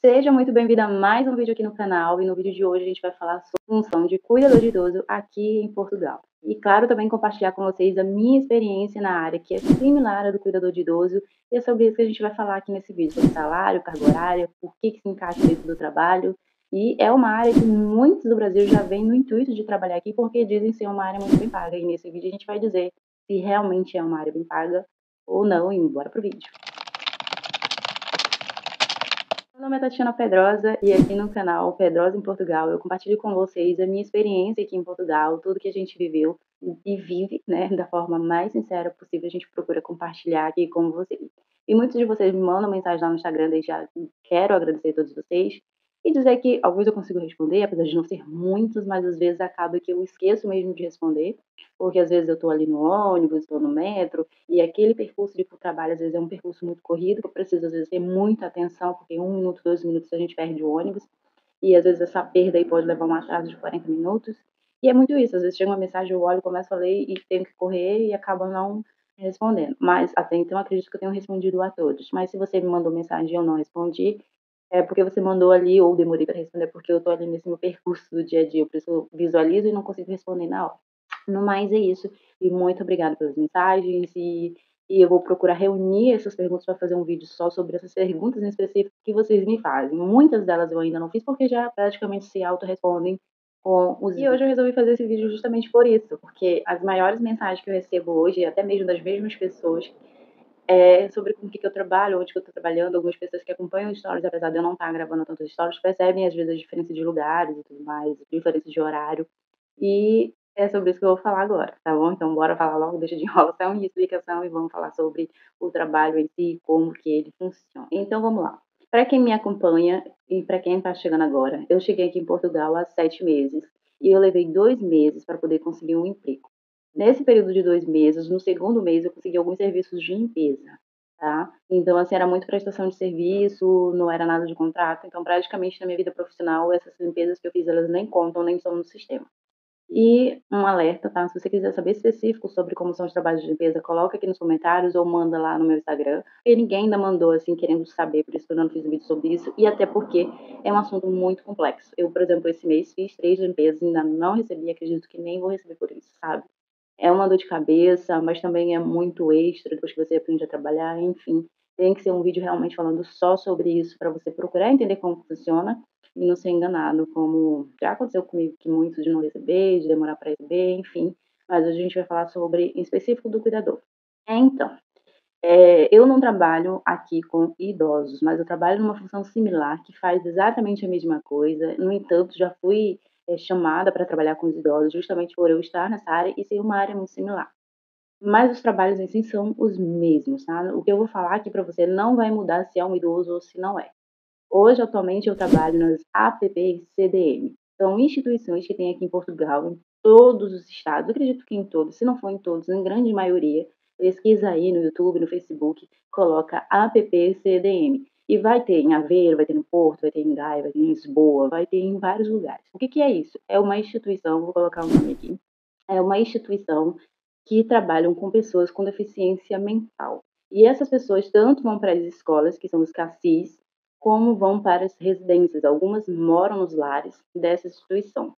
Seja muito bem-vinda a mais um vídeo aqui no canal, e no vídeo de hoje a gente vai falar sobre a função de cuidador de idoso aqui em Portugal. E claro, também compartilhar com vocês a minha experiência na área, que é similar à do cuidador de idoso, e é sobre isso que a gente vai falar aqui nesse vídeo, sobre salário, carga horária, por que se encaixa dentro do trabalho, e é uma área que muitos do Brasil já vêm no intuito de trabalhar aqui, porque dizem ser uma área muito bem paga, e nesse vídeo a gente vai dizer se realmente é uma área bem paga ou não, e bora pro vídeo. Meu nome é Tatiana Pedrosa e aqui no canal Pedrosa em Portugal eu compartilho com vocês a minha experiência aqui em Portugal, tudo que a gente viveu e vive, né, da forma mais sincera possível, a gente procura compartilhar aqui com vocês. E muitos de vocês me mandam mensagem lá no Instagram, desde já quero agradecer a todos vocês e dizer que alguns eu consigo responder, apesar de não ser muitos, mas às vezes acaba que eu esqueço mesmo de responder, porque às vezes eu estou ali no ônibus, estou no metro, e aquele percurso de ir para o trabalho, às vezes, é um percurso muito corrido, que eu preciso, às vezes, ter muita atenção, porque em 1 minuto, 2 minutos a gente perde o ônibus, e às vezes essa perda aí pode levar um atraso de 40 minutos. E é muito isso, às vezes chega uma mensagem, eu olho, começo a ler e tenho que correr e acabo não respondendo. Mas até então acredito que eu tenho respondido a todos. Mas se você me mandou mensagem e eu não respondi, é porque você mandou ali ou demorei para responder, porque eu tô ali nesse meu percurso do dia a dia, por isso eu visualizo e não consigo responder na hora. No mais é isso, e muito obrigada pelas mensagens, e eu vou procurar reunir essas perguntas para fazer um vídeo só sobre essas perguntas em específico que vocês me fazem. Muitas delas eu ainda não fiz, porque já praticamente se autorrespondem com os E hoje eu resolvi fazer esse vídeo justamente por isso, porque as maiores mensagens que eu recebo hoje, até mesmo das mesmas pessoas, é sobre com o que eu trabalho, onde que eu estou trabalhando. Algumas pessoas que acompanham os stories, apesar de eu não estar gravando tantos stories, percebem às vezes a diferença de lugares e tudo mais, a diferença de horário. E é sobre isso que eu vou falar agora, tá bom? Então bora falar logo, deixa de enrolação e explicação, e vamos falar sobre o trabalho em si, como que ele funciona. Então vamos lá. Para quem me acompanha e para quem está chegando agora, eu cheguei aqui em Portugal há 7 meses e eu levei 2 meses para poder conseguir um emprego. Nesse período de 2 meses, no segundo mês eu consegui alguns serviços de limpeza, tá. Então, assim, era muito prestação de serviço, não era nada de contrato, então praticamente na minha vida profissional essas limpezas que eu fiz, elas nem contam, nem estão no sistema. E um alerta, tá, se você quiser saber específico sobre como são os trabalhos de limpeza, coloca aqui nos comentários ou manda lá no meu Instagram, porque ninguém ainda mandou, assim, querendo saber, por isso que eu não fiz um vídeo sobre isso, e até porque é um assunto muito complexo. Eu, por exemplo, esse mês fiz 3 limpezas, ainda não recebi, acredito que nem vou receber por isso, sabe. É uma dor de cabeça, mas também é muito extra depois que você aprende a trabalhar, enfim. Tem que ser um vídeo realmente falando só sobre isso, para você procurar entender como funciona e não ser enganado, como já aconteceu comigo, que muitos de não receber, de demorar para receber, enfim. Mas hoje a gente vai falar sobre, em específico, do cuidador. Então, eu não trabalho aqui com idosos, mas eu trabalho numa função similar que faz exatamente a mesma coisa. No entanto, já fui, chamada para trabalhar com os idosos justamente por eu estar nessa área e ser uma área muito similar. Mas os trabalhos em si são os mesmos, tá? O que eu vou falar aqui para você não vai mudar se é um idoso ou se não é. Hoje, atualmente, eu trabalho nas APPs CDM. São instituições que tem aqui em Portugal, em todos os estados, acredito que em todos, se não for em todos, em grande maioria. Pesquisa aí no YouTube, no Facebook, coloca APP CDM. E vai ter em Aveiro, vai ter no Porto, vai ter em Gaia, vai ter em Lisboa, vai ter em vários lugares. O que que é isso? É uma instituição, vou colocar o nome aqui, é uma instituição que trabalham com pessoas com deficiência mental. E essas pessoas tanto vão para as escolas, que são os CACIs, como vão para as residências. Algumas moram nos lares dessa instituição.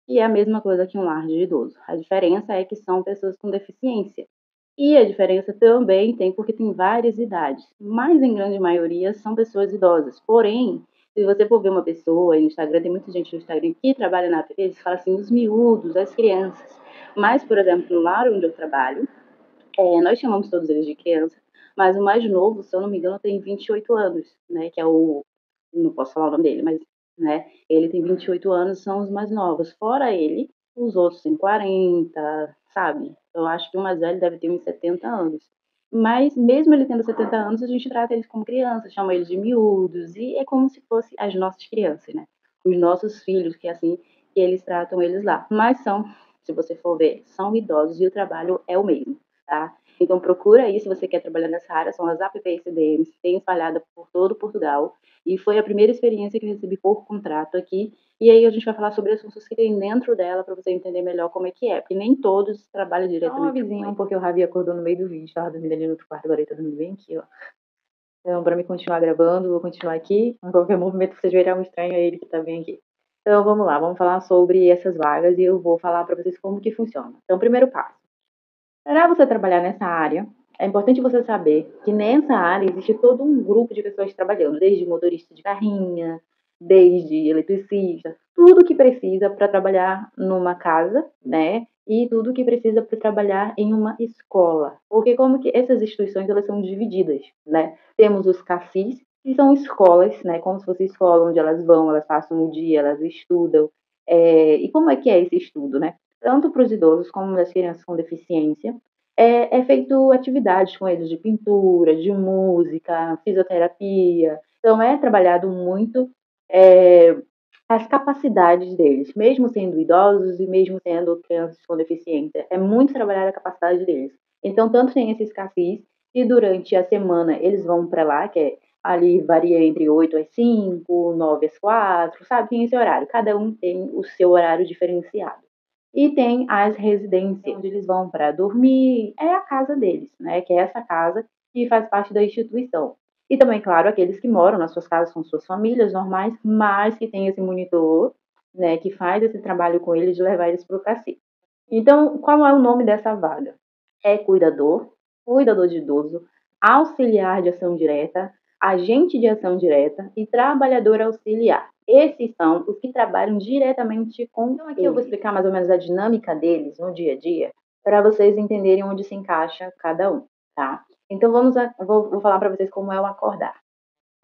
E é a mesma coisa que um lar de idoso. A diferença é que são pessoas com deficiência. E a diferença também tem porque tem várias idades, mas em grande maioria são pessoas idosas. Porém, se você for ver uma pessoa e no Instagram, tem muita gente no Instagram que trabalha na app, eles falam assim, os miúdos, as crianças. Mas, por exemplo, no lar onde eu trabalho, nós chamamos todos eles de criança, mas o mais novo, se eu não me engano, tem 28 anos, né, que é o não posso falar o nome dele, mas, né, ele tem 28 anos, são os mais novos. Fora ele, os outros têm 40, sabe. Eu acho que o mais velho deve ter uns 70 anos. Mas mesmo ele tendo 70 anos, a gente trata eles como crianças, chama eles de miúdos, e é como se fosse as nossas crianças, né, os nossos filhos, que é assim que eles tratam eles lá. Mas são, se você for ver, são idosos e o trabalho é o mesmo, tá. Então procura aí se você quer trabalhar nessa área, são as APPs CDMs, tem espalhada por todo Portugal, e foi a primeira experiência que eu recebi por contrato aqui. E aí a gente vai falar sobre as funções que tem dentro dela para você entender melhor como é, porque nem todos trabalham diretamente com ele. Porque o Ravi acordou no meio do vídeo, estava dormindo ali no outro quarto, agora ele tá dormindo bem aqui, ó. Então, para me continuar gravando, vou continuar aqui. A qualquer movimento vocês verão estranho, é ele que tá bem aqui. Então, vamos lá, vamos falar sobre essas vagas e eu vou falar para vocês como que funciona. Então, primeiro passo. Para você trabalhar nessa área, é importante você saber que nessa área existe todo um grupo de pessoas trabalhando, desde motorista de carrinha, desde eletricista, tudo que precisa para trabalhar numa casa, né? E tudo que precisa para trabalhar em uma escola. Porque como que essas instituições elas são divididas, né? Temos os CAFIs, que são escolas, né? Como se fosse escola onde elas vão, elas passam o dia, elas estudam. E como é que é esse estudo, né? Tanto para os idosos como para as crianças com deficiência, é feito atividades com eles de pintura, de música, fisioterapia. Então, é trabalhado muito é, as capacidades deles, mesmo sendo idosos e mesmo sendo crianças com deficiência. É muito trabalhar a capacidade deles. Então, tanto tem esses cafés que durante a semana eles vão para lá, que é ali varia entre 8 às 5, 9 às 4, sabe? Tem esse horário. Cada um tem o seu horário diferenciado. E tem as residências, onde eles vão para dormir, é a casa deles, né? Que é essa casa que faz parte da instituição. E também, claro, aqueles que moram nas suas casas com suas famílias normais, mas que tem esse monitor, né, que faz esse trabalho com eles de levar eles para o CACI. Então, qual é o nome dessa vaga? É cuidador, cuidador de idoso, auxiliar de ação direta, agente de ação direta e trabalhador auxiliar. Esses são os que trabalham diretamente com. Então, aqui eu vou explicar mais ou menos a dinâmica deles no dia a dia, para vocês entenderem onde se encaixa cada um, tá? Então, vou falar para vocês como é o acordar.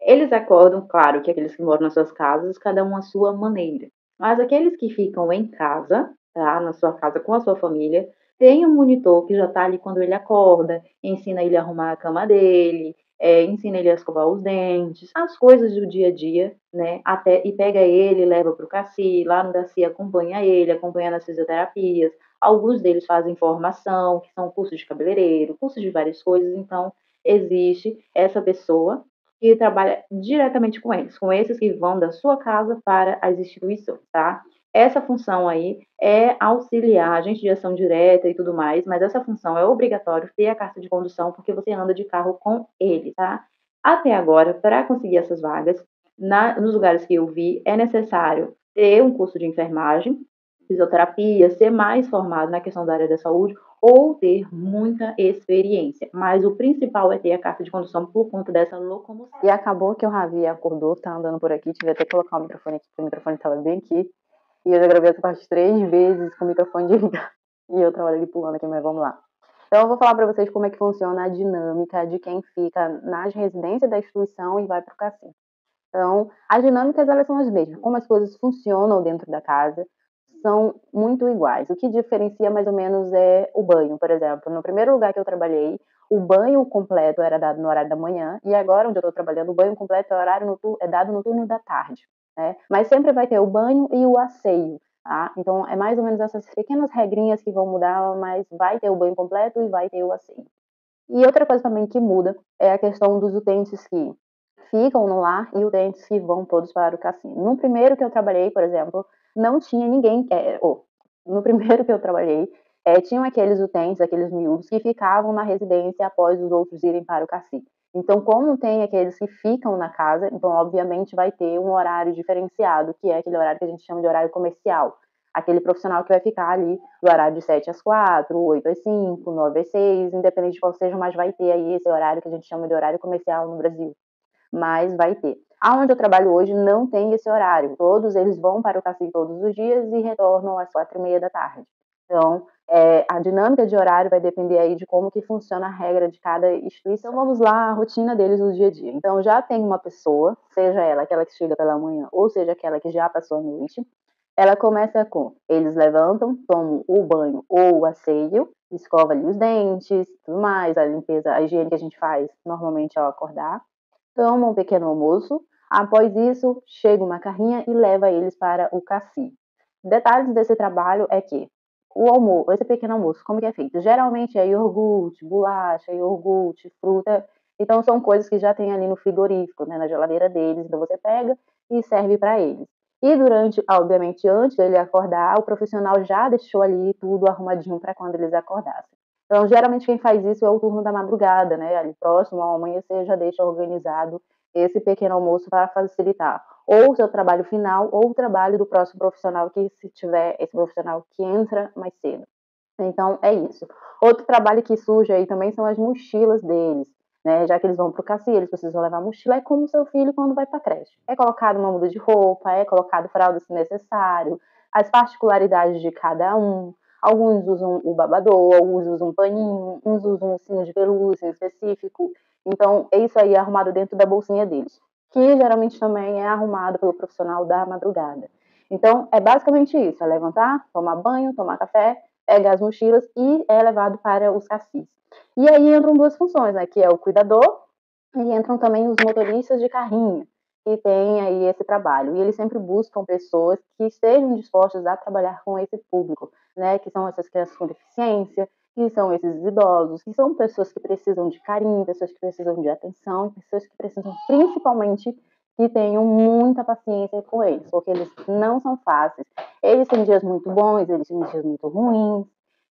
Eles acordam, claro, que aqueles que moram nas suas casas, cada um à sua maneira. Mas aqueles que ficam em casa, tá? Na sua casa com a sua família, tem um monitor que já está ali quando ele acorda, ensina ele a arrumar a cama dele, ensina ele a escovar os dentes, as coisas do dia a dia, né? E pega ele, leva para o CACI, lá no CACI acompanha ele, acompanha nas fisioterapias. Alguns deles fazem formação, que são cursos de cabeleireiro, cursos de várias coisas, então existe essa pessoa que trabalha diretamente com esses que vão da sua casa para as instituições, tá? Essa função aí é auxiliar, agente de ação direta e tudo mais, mas essa função é obrigatório ter a carta de condução porque você anda de carro com ele, tá? Até agora, para conseguir essas vagas, nos lugares que eu vi, é necessário ter um curso de enfermagem, fisioterapia, ser mais formado na questão da área da saúde ou ter muita experiência. Mas o principal é ter a carta de condução por conta dessa locomoção. E acabou que o Ravi acordou, tá andando por aqui, tive até que colocar o microfone aqui, porque o microfone estava bem aqui. E eu já gravei essa parte 3 vezes com o microfone desligado. E outra hora ele pulando aqui, mas vamos lá. Então eu vou falar para vocês como é que funciona a dinâmica de quem fica nas residências da instituição e vai para o cassino. Então, as dinâmicas elas são as mesmas, como as coisas funcionam dentro da casa são muito iguais. O que diferencia mais ou menos é o banho, por exemplo. No primeiro lugar que eu trabalhei, o banho completo era dado no horário da manhã e agora onde eu estou trabalhando, o banho completo é dado no turno da tarde, né? Mas sempre vai ter o banho e o asseio, tá? Então, é mais ou menos essas pequenas regrinhas que vão mudar, mas vai ter o banho completo e vai ter o asseio. E outra coisa também que muda é a questão dos utentes que ficam no lar e utentes que vão todos para o cassino. No primeiro que eu trabalhei, por exemplo, não tinha ninguém. No primeiro que eu trabalhei, tinham aqueles utentes, aqueles miúdos, que ficavam na residência após os outros irem para o cassino. Então, como tem aqueles que ficam na casa, então, obviamente, vai ter um horário diferenciado, que é aquele horário que a gente chama de horário comercial. Aquele profissional que vai ficar ali do horário de 7 às 4, 8 às 5, 9 às 6, independente de qual seja, mas vai ter aí esse horário que a gente chama de horário comercial no Brasil. Mas vai ter. Aonde eu trabalho hoje não tem esse horário. Todos eles vão para o cassino todos os dias e retornam às 4:30 da tarde. Então, a dinâmica de horário vai depender aí de como que funciona a regra de cada instituição. Então, vamos lá, a rotina deles no dia a dia. Então, já tem uma pessoa, seja ela aquela que chega pela manhã ou seja aquela que já passou a noite, ela começa com, eles levantam, tomam o banho ou o asseio, escova ali os dentes, tudo mais, a limpeza, a higiene que a gente faz normalmente ao acordar, tomam um pequeno almoço, após isso chega uma carrinha e leva eles para o CACI. Detalhes desse trabalho é que o almoço, esse pequeno almoço, como que é feito? Geralmente é iogurte, bolacha, iogurte, fruta, então são coisas que já tem ali no frigorífico, né, na geladeira deles, então você pega e serve para eles. E durante, obviamente, antes dele acordar, o profissional já deixou ali tudo arrumadinho para quando eles acordassem. Então, geralmente quem faz isso é o turno da madrugada, né, ali próximo ao amanhecer já deixa organizado esse pequeno almoço para facilitar ou o seu trabalho final ou o trabalho do próximo profissional que se tiver esse profissional que entra mais cedo. Então é isso. Outro trabalho que surge aí também são as mochilas deles, né? Já que eles vão para o CACI, eles precisam levar mochila, é como seu filho quando vai para a creche. É colocado uma muda de roupa, é colocado fralda se necessário, as particularidades de cada um. Alguns usam o babador, alguns usam um paninho, uns usam um sino de pelúcia específico. Então, é isso aí é arrumado dentro da bolsinha deles, que geralmente também é arrumado pelo profissional da madrugada. Então, é basicamente isso: é levantar, tomar banho, tomar café, pega as mochilas e é levado para os CACIs. E aí entram duas funções, né, que é o cuidador e entram também os motoristas de carrinho, que têm aí esse trabalho. E eles sempre buscam pessoas que estejam dispostas a trabalhar com esse público, né, que são essas crianças com deficiência, que são esses idosos, que são pessoas que precisam de carinho, pessoas que precisam de atenção, pessoas que precisam principalmente que tenham muita paciência com eles, porque eles não são fáceis. Eles têm dias muito bons, eles têm dias muito ruins.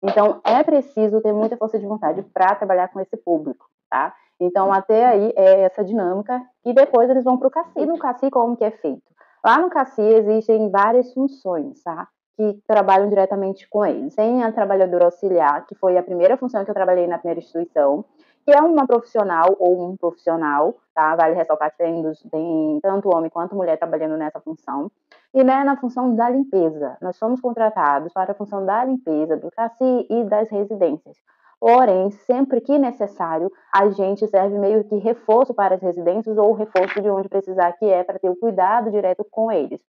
Então, é preciso ter muita força de vontade para trabalhar com esse público, tá? Então, até aí é essa dinâmica. E depois eles vão para o CACI. E no CACI, como que é feito? Lá no CACI existem várias funções, tá? Que trabalham diretamente com eles. Tem a trabalhadora auxiliar, que foi a primeira função que eu trabalhei na primeira instituição, que é uma profissional ou um profissional, tá? Vale ressaltar que tem tanto homem quanto mulher trabalhando nessa função. E né, na função da limpeza. Nós somos contratados para a função da limpeza do CACI e das residências. Porém, sempre que necessário, a gente serve meio que reforço para as residências ou reforço de onde precisar, que é para ter o cuidado direto com eles.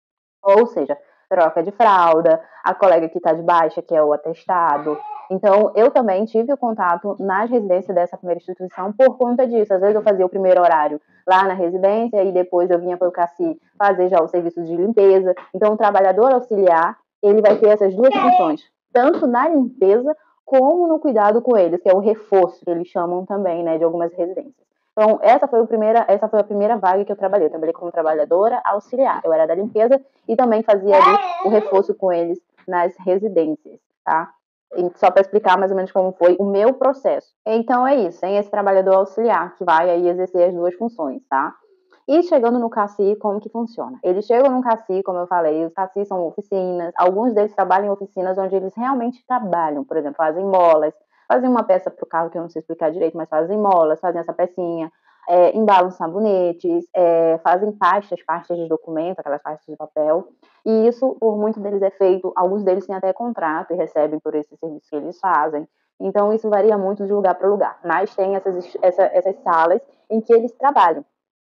Ou seja, troca de fralda, a colega que está de baixa, que é o atestado. Então, eu também tive o contato nas residências dessa primeira instituição por conta disso. Às vezes eu fazia o primeiro horário lá na residência e depois eu vinha para o CACI fazer já o serviço de limpeza. Então, o trabalhador auxiliar, ele vai ter essas duas funções, tanto na limpeza como no cuidado com eles, que é o reforço, que eles chamam também, né, de algumas residências. Então, essa foi a primeira vaga que eu trabalhei. Eu trabalhei como trabalhadora auxiliar. Eu era da limpeza e também fazia ali o reforço com eles nas residências, tá? E só para explicar mais ou menos como foi o meu processo. Então é isso, tem esse trabalhador auxiliar que vai aí exercer as duas funções, tá? E chegando no CACI, como que funciona? Eles chegam no CACI, como eu falei, os CACI são oficinas, alguns deles trabalham em oficinas onde eles realmente trabalham, por exemplo, fazem molas, fazem uma peça para o carro que eu não sei explicar direito, mas fazem molas, fazem essa pecinha, embalam sabonetes, fazem pastas de documento, aquelas pastas de papel, e isso, por muito deles é feito, alguns deles têm até contrato e recebem por esse serviço que eles fazem, então isso varia muito de lugar para lugar, mas tem essas salas em que eles trabalham.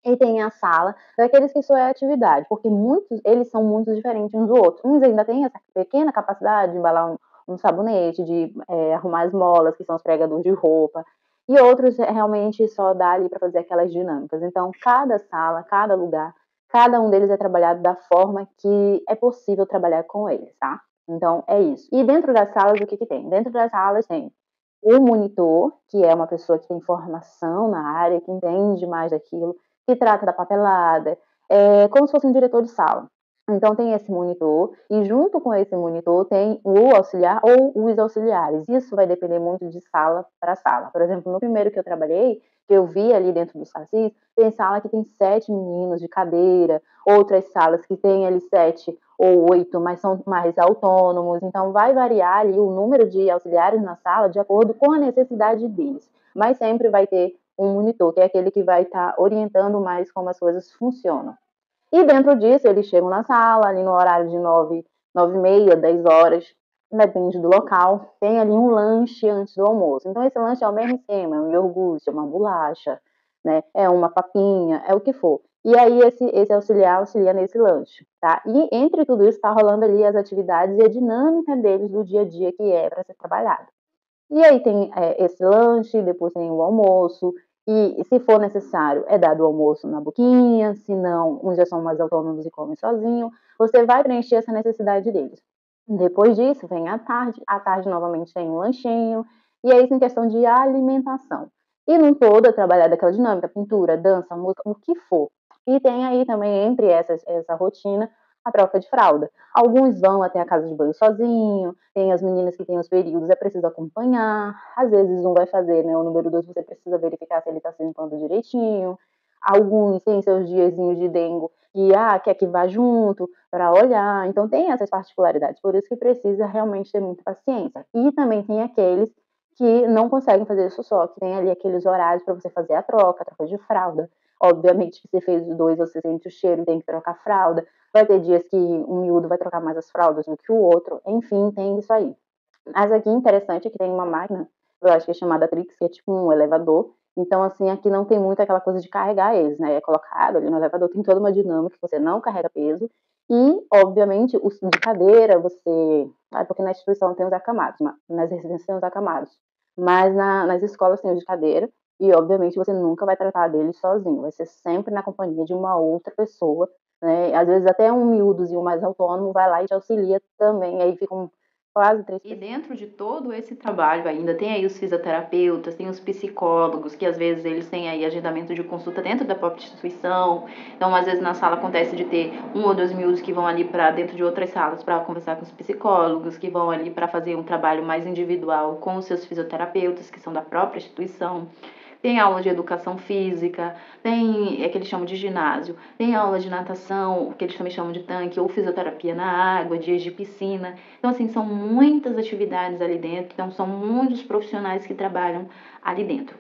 E tem a sala daqueles que só é atividade, porque muitos, eles são muito diferentes uns do outro. Uns ainda têm essa pequena capacidade de embalar um sabonete, de arrumar as molas, que são os pregadores de roupa, e outros realmente só dá ali para fazer aquelas dinâmicas. Então, cada sala, cada lugar, cada um deles é trabalhado da forma que é possível trabalhar com eles, tá? Então, é isso. E dentro das salas, o que que tem? Dentro das salas tem o monitor, que é uma pessoa que tem formação na área, que entende mais daquilo, que trata da papelada, como se fosse um diretor de sala. Então tem esse monitor e junto com esse monitor tem o auxiliar ou os auxiliares. Isso vai depender muito de sala para sala. Por exemplo, no primeiro que eu trabalhei, que eu vi ali dentro dos sacis, tem sala que tem 7 meninos de cadeira, outras salas que tem ali 7 ou 8, mas são mais autônomos. Então vai variar ali o número de auxiliares na sala de acordo com a necessidade deles. Mas sempre vai ter um monitor, que é aquele que vai estar orientando mais como as coisas funcionam. E dentro disso, eles chegam na sala, ali no horário de 9h30, 10 horas, depende do local, tem ali um lanche antes do almoço. Então, esse lanche é o mesmo esquema, é um iogurte, é uma bolacha, né? É uma papinha, é o que for. E aí, esse auxiliar auxilia nesse lanche, tá? E entre tudo isso, está rolando ali as atividades e a dinâmica deles do dia a dia que é para ser trabalhado. E aí tem esse lanche, depois tem o almoço, e se for necessário, é dado o almoço na boquinha, se não, uns já são mais autônomos e comem sozinho, você vai preencher essa necessidade deles. Depois disso, vem à tarde novamente tem um lanchinho, e é isso em questão de alimentação. E num todo é trabalhada aquela dinâmica, pintura, dança, música, o que for. E tem aí também, entre essa rotina, a troca de fralda. Alguns vão até a casa de banho sozinho, tem as meninas que têm os períodos, é preciso acompanhar, às vezes um vai fazer, né, o número 2 você precisa verificar se ele está se limpando direitinho, alguns têm seus diazinhos de dengo e quer que vá junto para olhar, então tem essas particularidades, por isso que precisa realmente ter muita paciência. E também tem aqueles que não conseguem fazer isso só, que tem ali aqueles horários para você fazer a troca de fralda. Obviamente que você fez os dois, você sente o cheiro, tem que trocar a fralda. Vai ter dias que um miúdo vai trocar mais as fraldas do que o outro. Enfim, tem isso aí. Mas aqui interessante é que tem uma máquina, eu acho que é chamada Trix, que é tipo um elevador. Então, assim, aqui não tem muito aquela coisa de carregar eles, né? É colocado ali no elevador, tem toda uma dinâmica, você não carrega peso. E, obviamente, os de cadeira, você. Porque na instituição tem os acamados, nas residências tem os acamados. Mas nas escolas tem os de cadeira. E, obviamente, você nunca vai tratar deles sozinho. Vai ser sempre na companhia de uma outra pessoa, né? Às vezes até um miúdozinho mais autônomo vai lá e te auxilia também. Aí fica quase 3 E dentro de todo esse trabalho ainda tem aí os fisioterapeutas, tem os psicólogos, que às vezes eles têm aí agendamento de consulta dentro da própria instituição. Então, às vezes na sala acontece de ter um ou dois miúdos que vão ali para dentro de outras salas para conversar com os psicólogos, que vão ali para fazer um trabalho mais individual com os seus fisioterapeutas, que são da própria instituição. Tem aula de educação física, tem que eles chamam de ginásio, tem aula de natação, que eles também chamam de tanque, ou fisioterapia na água, dias de piscina. Então, assim, são muitas atividades ali dentro, então são muitos profissionais que trabalham ali dentro.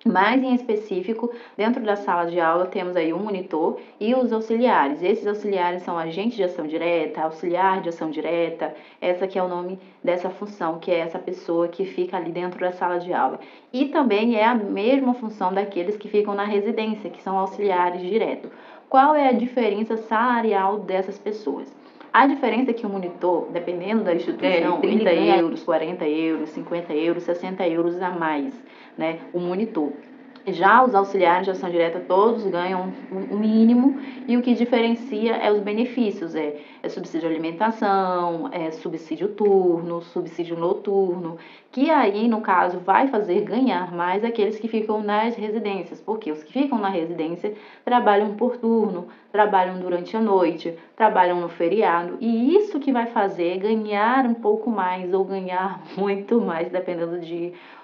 Mais em específico, dentro da sala de aula temos aí o monitor e os auxiliares. Esses auxiliares são agentes de ação direta, auxiliar de ação direta, essa que é o nome dessa função, que é essa pessoa que fica ali dentro da sala de aula. E também é a mesma função daqueles que ficam na residência, que são auxiliares direto. Qual é a diferença salarial dessas pessoas? A diferença é que o monitor, dependendo da instituição, 30 euros, 40 euros, 50 euros, 60 euros a mais, né? O monitor. Já os auxiliares de ação direta, todos ganham o mínimo e o que diferencia é os benefícios, é subsídio de alimentação, é subsídio turno, subsídio noturno, que aí, no caso, vai fazer ganhar mais aqueles que ficam nas residências, porque os que ficam na residência trabalham por turno, trabalham durante a noite, trabalham no feriado, e isso que vai fazer ganhar um pouco mais ou ganhar muito mais, dependendo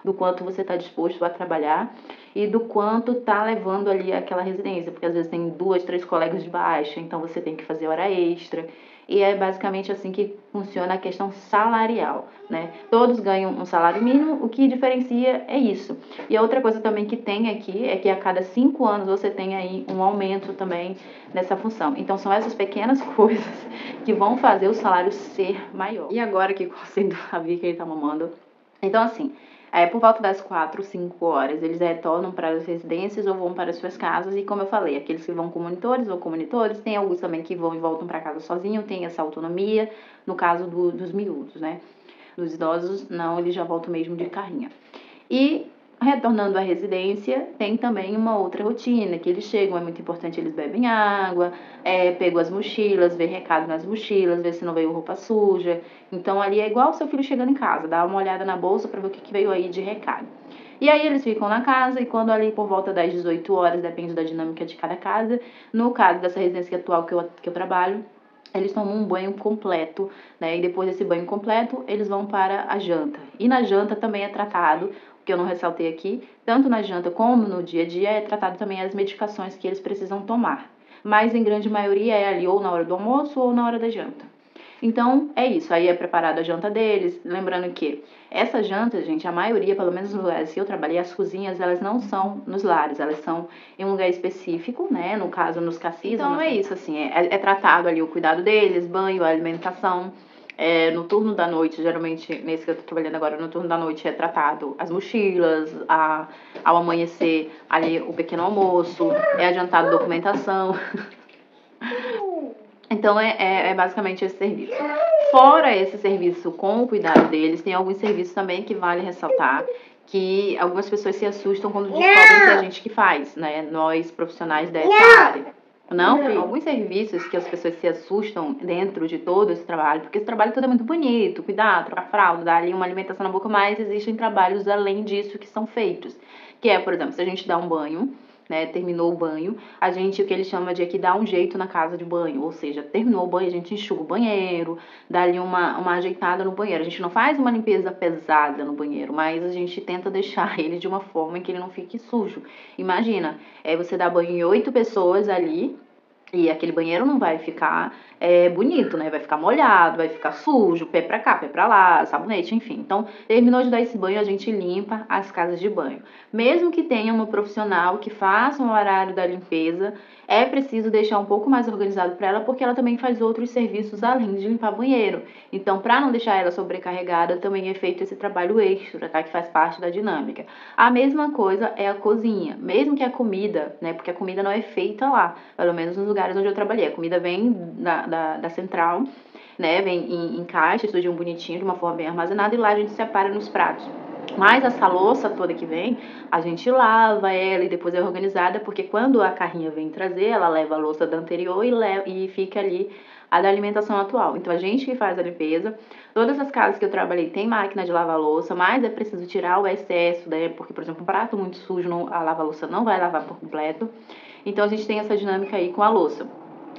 do quanto você está disposto a trabalhar e do quanto tá levando ali aquela residência, porque às vezes tem 2, 3 colegas de baixa, então você tem que fazer hora extra. E é basicamente assim que funciona a questão salarial, né? Todos ganham um salário mínimo, o que diferencia é isso. E a outra coisa também que tem aqui é que a cada 5 anos você tem aí um aumento também nessa função. Então são essas pequenas coisas que vão fazer o salário ser maior. E agora que consigo a que ele tá mamando. Então assim, por volta das 4, 5 horas, eles retornam para as residências ou vão para as suas casas. E como eu falei, aqueles que vão com monitores ou com monitores, tem alguns também que vão e voltam para casa sozinho, tem essa autonomia, no caso dos miúdos, né? Dos idosos, não, eles já voltam mesmo de carrinha. E retornando à residência, tem também uma outra rotina, que eles chegam, é muito importante, eles bebem água, pegam as mochilas, vê recado nas mochilas, vê se não veio roupa suja. Então ali é igual o seu filho chegando em casa, dá uma olhada na bolsa para ver o que veio aí de recado. E aí eles ficam na casa e quando ali por volta das 18 horas, depende da dinâmica de cada casa, no caso dessa residência atual que eu trabalho, eles tomam um banho completo, né? E depois desse banho completo, eles vão para a janta. E na janta também é tratado, que eu não ressaltei aqui, tanto na janta como no dia a dia, é tratado também as medicações que eles precisam tomar. Mas em grande maioria é ali ou na hora do almoço ou na hora da janta. Então, é isso. Aí é preparada a janta deles. Lembrando que essa janta, gente, a maioria, pelo menos nos lugares que eu trabalhei, as cozinhas, elas não são nos lares, elas são em um lugar específico, né? No caso, nos cassis. Então, é isso, assim, é tratado ali o cuidado deles, banho, alimentação. No turno da noite, geralmente, nesse que eu tô trabalhando agora, no turno da noite é tratado as mochilas, ao amanhecer ali o pequeno almoço, é adiantado documentação. Então, é basicamente esse serviço. Fora esse serviço com o cuidado deles, tem alguns serviços também que vale ressaltar, que algumas pessoas se assustam quando descobrem que é a gente que faz, né? Nós, profissionais dessa área. Não, filho? Alguns serviços que as pessoas se assustam dentro de todo esse trabalho, porque esse trabalho todo é muito bonito, cuidar, trocar fralda, dar ali uma alimentação na boca, mas existem trabalhos além disso que são feitos. Que é, por exemplo, se a gente dá um banho, né, terminou o banho, a gente, o que ele chama de aqui, dá um jeito na casa de banho, ou seja, terminou o banho, a gente enxuga o banheiro, dá ali uma ajeitada no banheiro. A gente não faz uma limpeza pesada no banheiro, mas a gente tenta deixar ele de uma forma em que ele não fique sujo. Imagina, você dá banho em 8 pessoas ali, e aquele banheiro não vai ficar bonito, né? Vai ficar molhado, vai ficar sujo, pé pra cá, pé pra lá, sabonete, enfim. Então, terminou de dar esse banho, a gente limpa as casas de banho. Mesmo que tenha uma profissional que faça um horário da limpeza, é preciso deixar um pouco mais organizado para ela, porque ela também faz outros serviços além de limpar banheiro. Então, para não deixar ela sobrecarregada, também é feito esse trabalho extra, tá? Que faz parte da dinâmica. A mesma coisa é a cozinha. Mesmo que a comida, né? Porque a comida não é feita lá, pelo menos nos lugares onde eu trabalhei. A comida vem da central, né? Vem em caixas, tudinho bonitinho, de uma forma bem armazenada, e lá a gente separa nos pratos. Mas essa louça toda que vem, a gente lava ela e depois é organizada, porque quando a carrinha vem trazer, ela leva a louça da anterior e fica ali a da alimentação atual. Então, a gente que faz a limpeza. Todas as casas que eu trabalhei tem máquina de lavar louça, mas é preciso tirar o excesso, né? Porque, por exemplo, um prato muito sujo, a lava-louça não vai lavar por completo. Então, a gente tem essa dinâmica aí com a louça.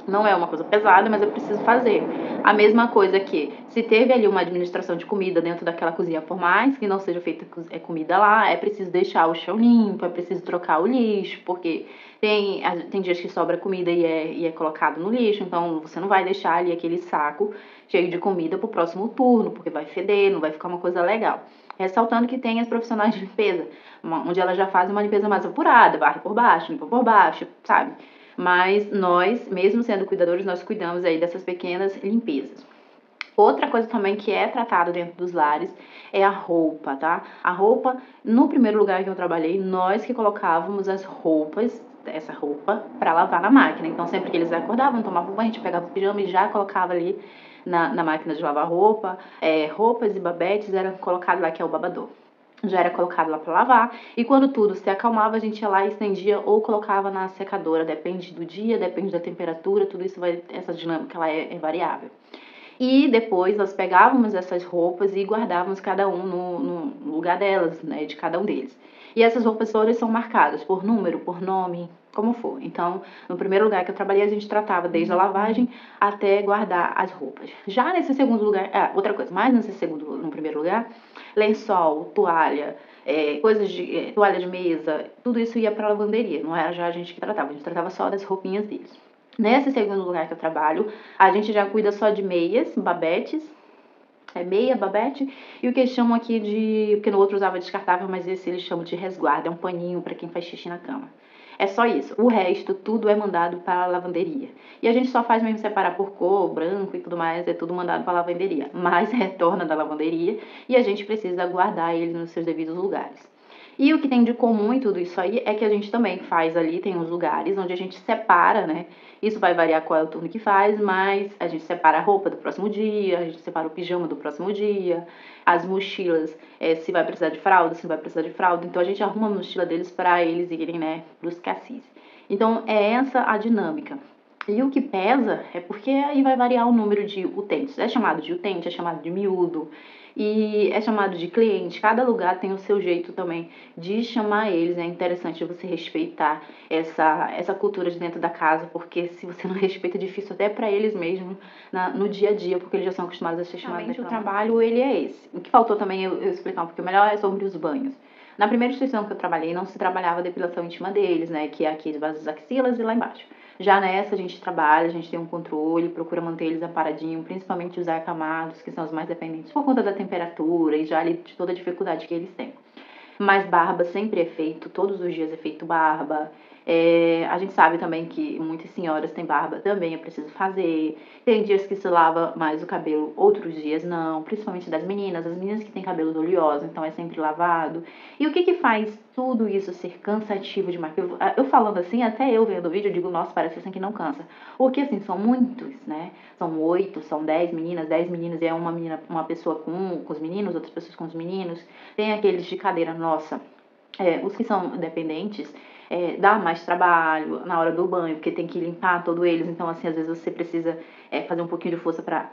Não é uma coisa pesada, mas eu preciso fazer. A mesma coisa que, se teve ali uma administração de comida dentro daquela cozinha, por mais que não seja feita comida lá, é preciso deixar o chão limpo, é preciso trocar o lixo, porque tem dias que sobra comida e é colocado no lixo, então você não vai deixar ali aquele saco cheio de comida pro próximo turno, porque vai feder, não vai ficar uma coisa legal. Ressaltando que tem as profissionais de limpeza, onde elas já fazem uma limpeza mais apurada, varre por baixo, limpa por baixo, sabe? Mas nós, mesmo sendo cuidadores, nós cuidamos aí dessas pequenas limpezas. Outra coisa também que é tratada dentro dos lares é a roupa, tá? A roupa, no primeiro lugar que eu trabalhei, nós que colocávamos as roupas, essa roupa, para lavar na máquina. Então, sempre que eles acordavam, tomavam banho, a gente pegava o pijama e já colocava ali na máquina de lavar roupa. Roupas e babetes eram colocados lá, que é o babador. Já era colocado lá para lavar, e quando tudo se acalmava, a gente ia lá e estendia ou colocava na secadora, depende do dia, depende da temperatura, tudo isso essa dinâmica ela é variável. E depois nós pegávamos essas roupas e guardávamos cada um no lugar delas, né, de cada um deles. E essas roupas todas são marcadas por número, por nome, como for. Então, no primeiro lugar que eu trabalhei, a gente tratava desde a lavagem até guardar as roupas. Já nesse segundo lugar, outra coisa, mais no primeiro lugar, lençol, toalha, toalha de mesa, tudo isso ia para a lavanderia, não era já a gente que tratava, a gente tratava só das roupinhas deles. Nesse segundo lugar que eu trabalho, a gente já cuida só de meias, babetes, meia, babete, e o que eles chamam aqui de, porque no outro usava descartável, mas esse eles chamam de resguardo, é um paninho para quem faz xixi na cama. É só isso. O resto, tudo é mandado para a lavanderia. E a gente só faz mesmo separar por cor, branco e tudo mais, é tudo mandado para a lavanderia. Mas retorna da lavanderia e a gente precisa guardar ele nos seus devidos lugares. E o que tem de comum em tudo isso aí é que a gente também faz ali, tem uns lugares onde a gente separa, né? Isso vai variar qual é o turno que faz, mas a gente separa a roupa do próximo dia, a gente separa o pijama do próximo dia, as mochilas, se vai precisar de fralda, se não vai precisar de fralda. Então a gente arruma a mochila deles para eles irem, né, pros cassis. Então é essa a dinâmica. E o que pesa é porque aí vai variar o número de utentes. É chamado de utente, é chamado de miúdo e é chamado de cliente. Cada lugar tem o seu jeito também de chamar eles. É interessante você respeitar essa cultura de dentro da casa, porque se você não respeita, é difícil até para eles mesmos no dia a dia, porque eles já são acostumados a ser chamados. Realmente, o trabalho, ele é esse. O que faltou também eu explicar um pouquinho melhor é sobre os banhos. Na primeira instituição que eu trabalhei, não se trabalhava a depilação íntima deles, né, que é aqui debaixo das axilas e lá embaixo. Já nessa a gente trabalha, a gente tem um controle, procura manter eles aparadinhos, principalmente os acamados, que são os mais dependentes por conta da temperatura e já ali de toda a dificuldade que eles têm. Mas barba sempre é feito, todos os dias é feito barba. A gente sabe também que muitas senhoras têm barba, também é preciso fazer. Tem dias que se lava mais o cabelo, outros dias não, principalmente das meninas, as meninas que têm cabelos oleosos, então é sempre lavado. E o que faz tudo isso ser cansativo demais? Eu falando assim, até eu vendo o vídeo, eu digo, nossa, parece assim que não cansa. Porque assim, são muitos, né? São 8, são 10 meninas, e é uma pessoa com os meninos, outras pessoas com os meninos. Tem aqueles de cadeira, nossa, os que são dependentes, dá mais trabalho na hora do banho, porque tem que limpar todos eles, então assim, às vezes você precisa fazer um pouquinho de força para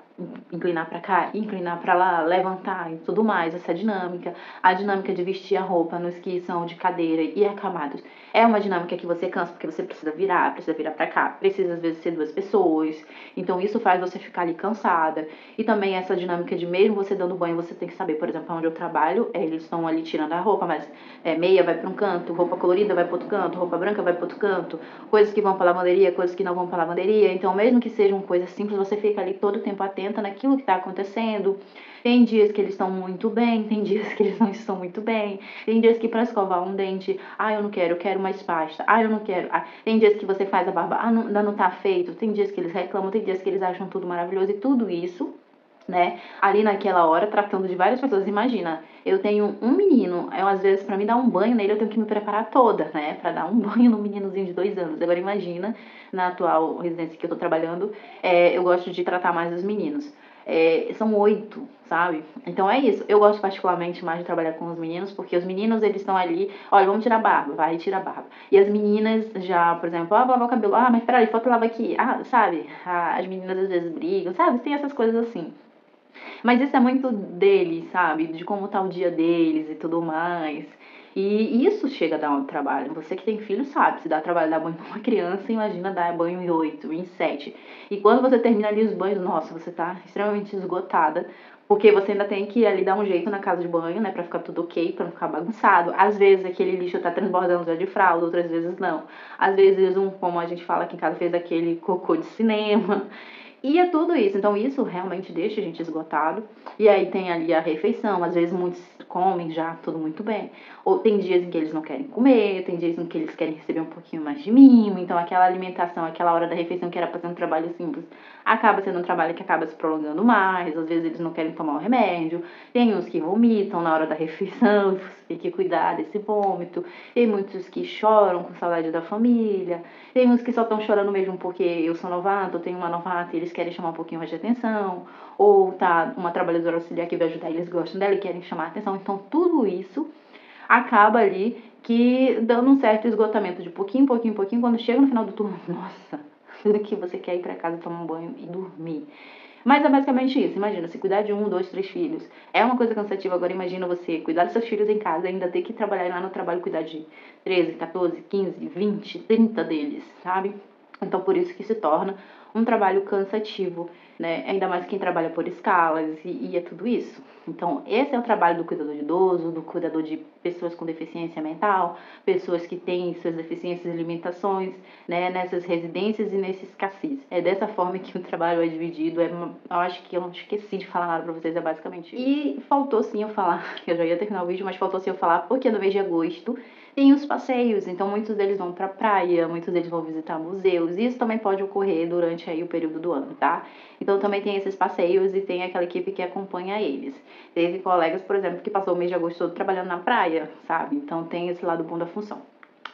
inclinar para cá, inclinar para lá, levantar e tudo mais, essa dinâmica. A dinâmica de vestir a roupa nos que são de cadeira e acamados é uma dinâmica que você cansa, porque você precisa virar para cá, precisa às vezes ser duas pessoas, então isso faz você ficar ali cansada. E também essa dinâmica de mesmo você dando banho, você tem que saber, por exemplo, onde eu trabalho, eles estão ali tirando a roupa, mas meia vai para um canto, roupa colorida vai para outro canto, roupa branca vai para outro canto, coisas que vão para lavanderia, coisas que não vão para lavanderia. Então, mesmo que sejam coisas simples, você fica ali todo o tempo atenta naquilo que está acontecendo. Tem dias que eles estão muito bem, tem dias que eles não estão muito bem. Tem dias que para escovar um dente, eu não quero, eu quero mais pasta. Eu não quero. Tem dias que você faz a barba, ainda não tá feito. Tem dias que eles reclamam, tem dias que eles acham tudo maravilhoso e tudo isso, né, ali naquela hora, tratando de várias pessoas. Imagina, eu tenho um menino, às vezes, para me dar um banho nele, eu tenho que me preparar toda, né, para dar um banho no meninozinho de 2 anos. Agora, imagina, na atual residência que eu tô trabalhando, eu gosto de tratar mais os meninos. São 8, sabe? Então é isso. Eu gosto particularmente mais de trabalhar com os meninos, porque os meninos, eles estão ali, olha, vamos tirar a barba, vai, tira a barba. E as meninas já, por exemplo, vou lavar o cabelo, mas peraí, falta lavar aqui. Sabe? As meninas às vezes brigam, sabe? Tem essas coisas assim. Mas isso é muito deles, sabe? De como tá o dia deles e tudo mais. E isso chega a dar um trabalho. Você que tem filho sabe, se dá trabalho dar banho pra uma criança, imagina dar banho em 8, em 7. E quando você termina ali os banhos, nossa, você tá extremamente esgotada, porque você ainda tem que ir ali dar um jeito na casa de banho, né, pra ficar tudo ok, pra não ficar bagunçado. Às vezes aquele lixo tá transbordando já de fralda, outras vezes não. Às vezes como a gente fala aqui em casa, fez aquele cocô de cinema. E é tudo isso. Então, isso realmente deixa a gente esgotado. E aí tem ali a refeição. Às vezes muitos comem já tudo muito bem. Ou tem dias em que eles não querem comer, tem dias em que eles querem receber um pouquinho mais de mimo. Então, aquela alimentação, aquela hora da refeição que era para ser um trabalho simples, acaba sendo um trabalho que acaba se prolongando mais. Às vezes eles não querem tomar o remédio. Tem uns que vomitam na hora da refeição, você tem que cuidar desse vômito. Tem muitos que choram com saudade da família. Tem uns que só estão chorando mesmo porque eu sou novato, eu tenho uma novata e eles querem chamar um pouquinho mais de atenção. Ou tá uma trabalhadora auxiliar que vai ajudar, eles gostam dela e querem chamar a atenção. Então, tudo isso acaba ali que dando um certo esgotamento de pouquinho, pouquinho, pouquinho. Quando chega no final do turno, nossa, tudo que você quer ir pra casa tomar um banho e dormir. Mas é basicamente isso. Imagina, se cuidar de 1, 2, 3 filhos é uma coisa cansativa. Agora imagina você cuidar dos seus filhos em casa e ainda ter que trabalhar lá no trabalho, cuidar de 13, 14, 15, 20, 30 deles, sabe? Então por isso que se torna um trabalho cansativo, né? Ainda mais quem trabalha por escalas e é tudo isso. Então esse é o trabalho do cuidador de idoso, do cuidador de pessoas com deficiência mental, pessoas que têm suas deficiências e limitações, né? Nessas residências e nesses CACIs. É dessa forma que o trabalho é dividido. Eu acho que eu não esqueci de falar nada pra vocês, é basicamente isso. E faltou sim eu falar, que eu já ia terminar o vídeo, mas faltou sim eu falar porque no mês de agosto tem os passeios, então muitos deles vão pra praia, muitos deles vão visitar museus. Isso também pode ocorrer durante aí o período do ano, tá? Então também tem esses passeios e tem aquela equipe que acompanha eles. Teve colegas, por exemplo, que passou o mês de agosto todo trabalhando na praia, sabe? Então tem esse lado bom da função.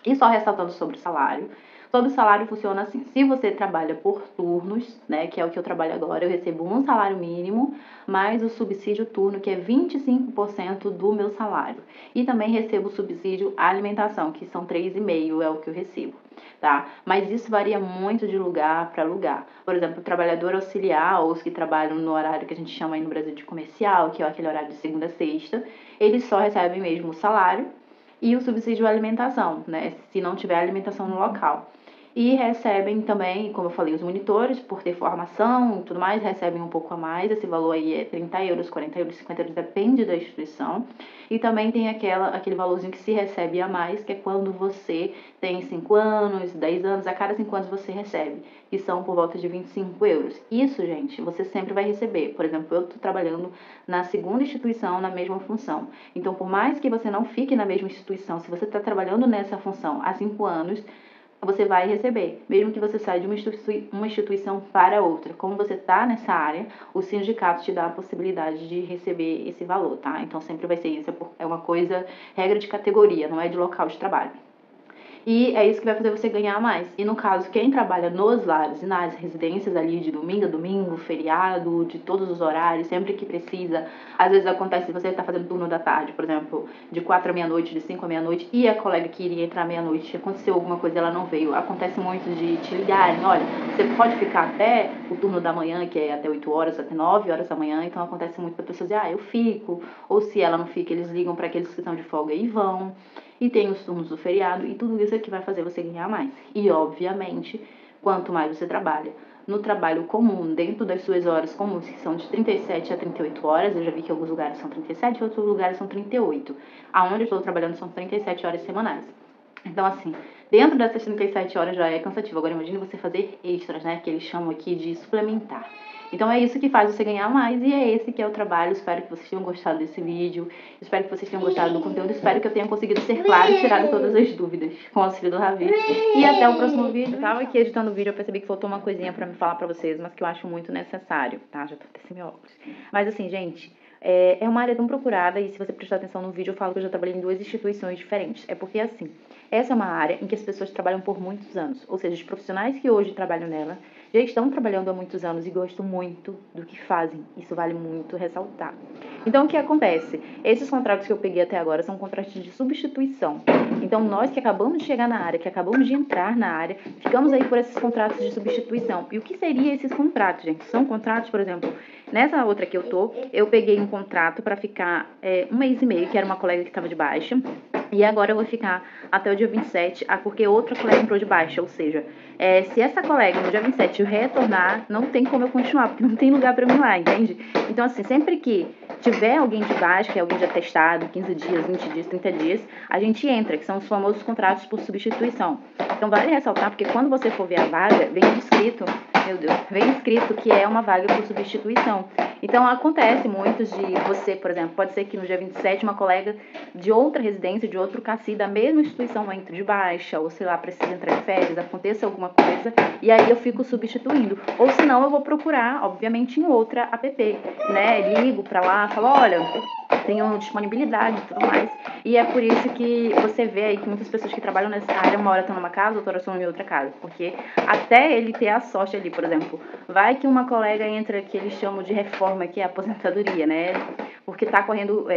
E só ressaltando sobre o salário. Todo salário funciona assim. Se você trabalha por turnos, né, que é o que eu trabalho agora, eu recebo um salário mínimo, mais o subsídio turno, que é 25% do meu salário. E também recebo o subsídio alimentação, que são 3,5%, é o que eu recebo. Tá? Mas isso varia muito de lugar para lugar. Por exemplo, o trabalhador auxiliar, ou os que trabalham no horário que a gente chama aí no Brasil de comercial, que é aquele horário de segunda a sexta, eles só recebem mesmo o salário e o subsídio alimentação, né? Se não tiver alimentação no local. E recebem também, como eu falei, os monitores, por ter formação e tudo mais, recebem um pouco a mais. Esse valor aí é 30 euros, 40 euros, 50 euros, depende da instituição. E também tem aquele valorzinho que se recebe a mais, que é quando você tem 5 anos, 10 anos, a cada 5 anos você recebe, que são por volta de 25 euros. Isso, gente, você sempre vai receber. Por exemplo, eu estou trabalhando na segunda instituição, na mesma função. Então, por mais que você não fique na mesma instituição, se você está trabalhando nessa função há 5 anos, você vai receber, mesmo que você saia de uma instituição para outra. Como você está nessa área, o sindicato te dá a possibilidade de receber esse valor, tá? Então sempre vai ser isso, é uma coisa, regra de categoria, não é de local de trabalho. E é isso que vai fazer você ganhar mais. E no caso, quem trabalha nos lares e nas residências ali de domingo a domingo, feriado, de todos os horários, sempre que precisa, às vezes acontece você tá fazendo turno da tarde, por exemplo, de 4 à meia-noite, de 5 à meia-noite, e a colega que iria entrar à meia-noite, aconteceu alguma coisa, ela não veio. Acontece muito de te ligarem, olha, você pode ficar até o turno da manhã, que é até 8 horas, até 9 horas da manhã, então acontece muito da pessoa dizer, eu fico, ou se ela não fica, eles ligam para aqueles que estão de folga e vão. E tem os turnos do feriado, e tudo isso é que vai fazer você ganhar mais. E, obviamente, quanto mais você trabalha no trabalho comum, dentro das suas horas comuns, que são de 37 a 38 horas, eu já vi que alguns lugares são 37, outros lugares são 38. Aonde eu estou trabalhando são 37 horas semanais. Então, assim, dentro dessas 37 horas já é cansativo. Agora, imagine você fazer extras, né? Que eles chamam aqui de suplementar. Então, é isso que faz você ganhar mais e é esse que é o trabalho. Espero que vocês tenham gostado desse vídeo. Espero que vocês tenham gostado do conteúdo. Espero que eu tenha conseguido ser claro e tirar todas as dúvidas com o auxílio do Ravi. E até o próximo vídeo. Eu tava aqui editando o vídeo, eu percebi que faltou uma coisinha pra me falar pra vocês, mas que eu acho muito necessário, tá? Já tô até sem meu óculos. Mas assim, gente... É uma área tão procurada e se você prestar atenção no vídeo eu falo que eu já trabalhei em 2 instituições diferentes. É porque assim, essa é uma área em que as pessoas trabalham por muitos anos. Ou seja, os profissionais que hoje trabalham nela já estão trabalhando há muitos anos e gostam muito do que fazem. Isso vale muito ressaltar. Então, o que acontece? Esses contratos que eu peguei até agora são contratos de substituição. Então, nós que acabamos de chegar na área, que acabamos de entrar na área, ficamos aí por esses contratos de substituição. E o que seriam esses contratos, gente? São contratos, por exemplo, nessa outra que eu peguei um contrato para ficar 1 mês e meio, que era uma colega que estava de baixa. E agora eu vou ficar até o dia 27, porque outra colega entrou de baixa. Ou seja, se essa colega no dia 27 retornar, não tem como eu continuar, porque não tem lugar para mim lá, entende? Então, assim, sempre que tiver alguém de baixa, que é alguém de atestado, 15 dias, 20 dias, 30 dias, a gente entra, que são os famosos contratos por substituição. Então, vale ressaltar, porque quando você for ver a vaga, vem escrito, meu Deus, vem escrito que é uma vaga por substituição. Então, acontece muito de você, por exemplo, pode ser que no dia 27 uma colega de outra residência, de outro CACI, da mesma instituição entre de baixa, ou sei lá, precisa entrar de férias, aconteça alguma coisa, e aí eu fico substituindo. Ou senão eu vou procurar, obviamente, em outra app, né? Ligo pra lá, falo, olha, tenho disponibilidade e tudo mais. E é por isso que você vê aí que muitas pessoas que trabalham nessa área, uma hora estão numa casa, outra hora estão em outra casa. Porque até ele ter a sorte ali, por exemplo, vai que uma colega entra que eles chamam de reforma, que é a aposentadoria, né? Porque tá correndo,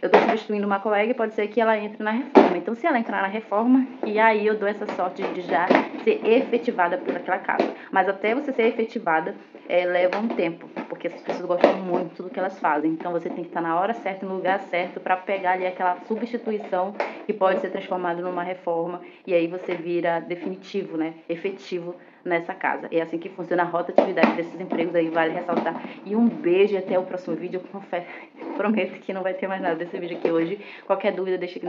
eu tô substituindo uma colega e pode ser que ela entre na reforma. Então, se ela entrar na reforma, e aí eu dou essa sorte de já ser efetivada por aquela casa. Mas até você ser efetivada, leva um tempo, porque as pessoas gostam muito do que elas fazem. Então, você tem que estar na hora certa, no lugar certo, para pegar ali aquela substituição que pode ser transformada numa reforma. E aí você vira definitivo, né? Efetivo nessa casa. É assim que funciona a rotatividade desses empregos aí, vale ressaltar. E um beijo e até o próximo vídeo. Eu prometo que não vai ter mais nada desse vídeo aqui hoje. Qualquer dúvida, deixa aqui